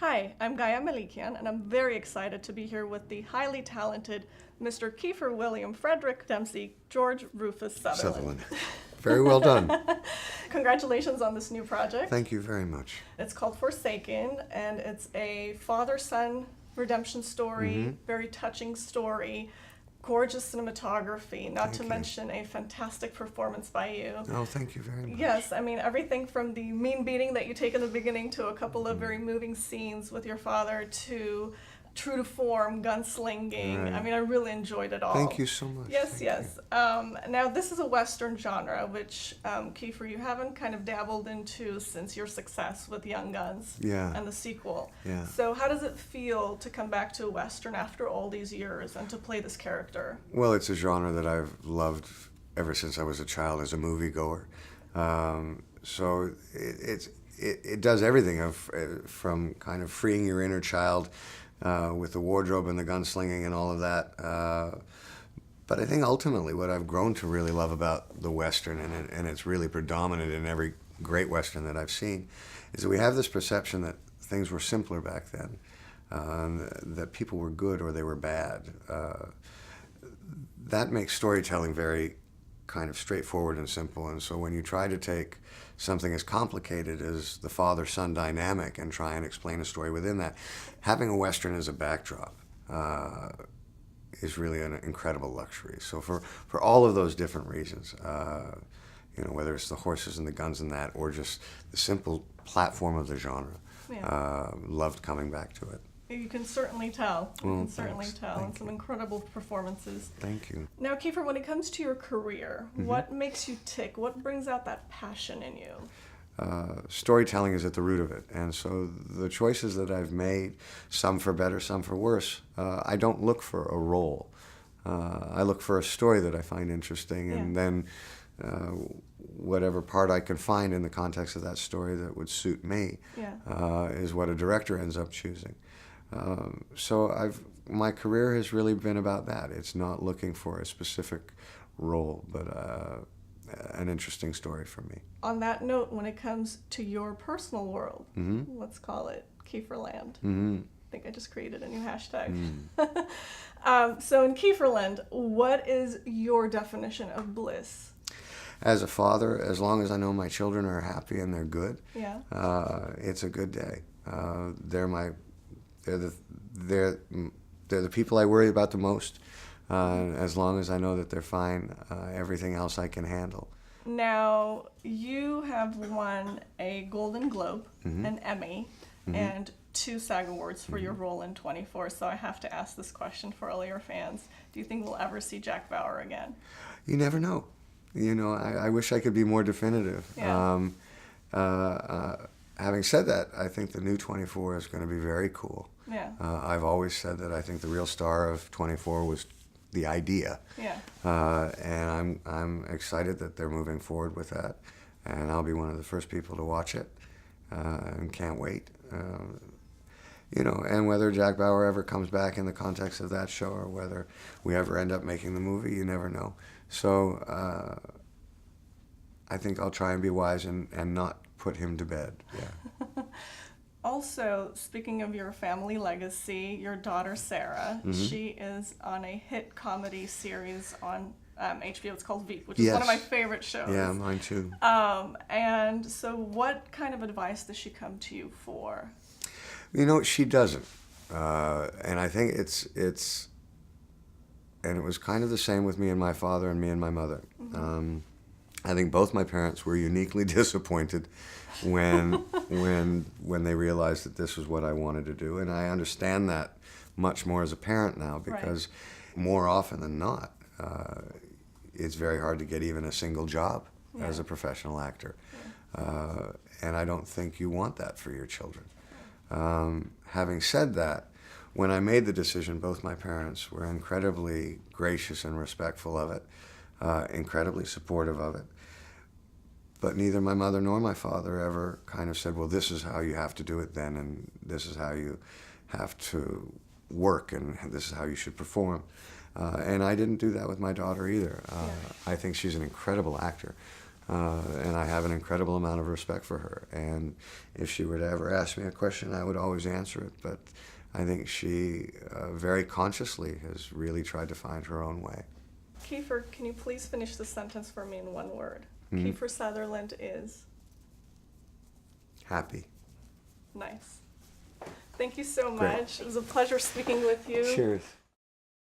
Hi, I'm Gaia Melikian, and I'm very excited to be here with the highly talented Mr. Kiefer William Frederick Dempsey George Rufus Sutherland. Very well done. Congratulations on this new project. Thank you very much. It's called Forsaken, and it's a father-son redemption story, very touching story, gorgeous cinematography, not to mention a fantastic performance by you. Oh, thank you very much. Yes, I mean, everything from the mean beating that you take in the beginning to a couple of very moving scenes with your father to true to form gunslinging. Right. I mean, I really enjoyed it all. Thank you so much. Yes, Thank yes. Now, this is a Western genre, which, Kiefer, you haven't kind of dabbled into since your success with Young Guns and the sequel. Yeah. So how does it feel to come back to a Western after all these years and to play this character? Well, it's a genre that I've loved ever since I was a child as a moviegoer. So it does everything from kind of freeing your inner child with the wardrobe and the gunslinging and all of that. But I think ultimately what I've grown to really love about the Western, and it's really predominant in every great Western that I've seen, is that we have this perception that things were simpler back then, that people were good or they were bad. That makes storytelling very kind of straightforward and simple. And so when you try to take something as complicated as the father-son dynamic and try and explain a story within that, having a Western as a backdrop is really an incredible luxury. So for all of those different reasons, whether it's the horses and the guns and that, or just the simple platform of the genre, loved coming back to it. You can certainly tell. You can certainly tell. Thank And some you. incredible performances. Thank you. Now, Kiefer, when it comes to your career, what makes you tick? What brings out that passion in you? Storytelling is at the root of it. And so the choices that I've made, some for better, some for worse, I don't look for a role. I look for a story that I find interesting, and then whatever part I can find in the context of that story that would suit me is what a director ends up choosing. So my career has really been about that. It's not looking for a specific role, but an interesting story for me. On that note, when it comes to your personal world, let's call it Kieferland. I think I just created a new hashtag. So in Kieferland, what is your definition of bliss? As a father, as long as I know my children are happy and they're good, it's a good day. They're the people I worry about the most. As long as I know that they're fine, everything else I can handle. Now, you have won a Golden Globe, an Emmy, and 2 SAG Awards for your role in 24, so I have to ask this question for all your fans. Do you think we'll ever see Jack Bauer again? You never know. I wish I could be more definitive. Having said that, I think the new 24 is going to be very cool. I've always said that I think the real star of 24 was the idea. And I'm excited that they're moving forward with that. And I'll be one of the first people to watch it and can't wait. And whether Jack Bauer ever comes back in the context of that show or whether we ever end up making the movie, you never know. So I think I'll try and be wise and not put him to bed. Also, speaking of your family legacy, your daughter Sarah, she is on a hit comedy series on HBO. It's called Veep, which is one of my favorite shows. Yeah, mine too. And so what kind of advice does she come to you for? She doesn't. And I think it's and it was kind of the same with me and my father and me and my mother. I think both my parents were uniquely disappointed when they realized that this was what I wanted to do, and I understand that much more as a parent now, because more often than not, it's very hard to get even a single job as a professional actor, and I don't think you want that for your children. Having said that, when I made the decision, both my parents were incredibly gracious and respectful of it, incredibly supportive of it. But neither my mother nor my father ever kind of said, well, this is how you have to do it then, and this is how you have to work, and this is how you should perform. And I didn't do that with my daughter either. I think she's an incredible actor. And I have an incredible amount of respect for her. And if she were to ever ask me a question, I would always answer it. But I think she very consciously has really tried to find her own way. Kiefer, can you please finish the sentence for me in one word? Mm-hmm. Kiefer Sutherland is? Happy. Nice. Thank you so Great. much. It was a pleasure speaking with you. Cheers.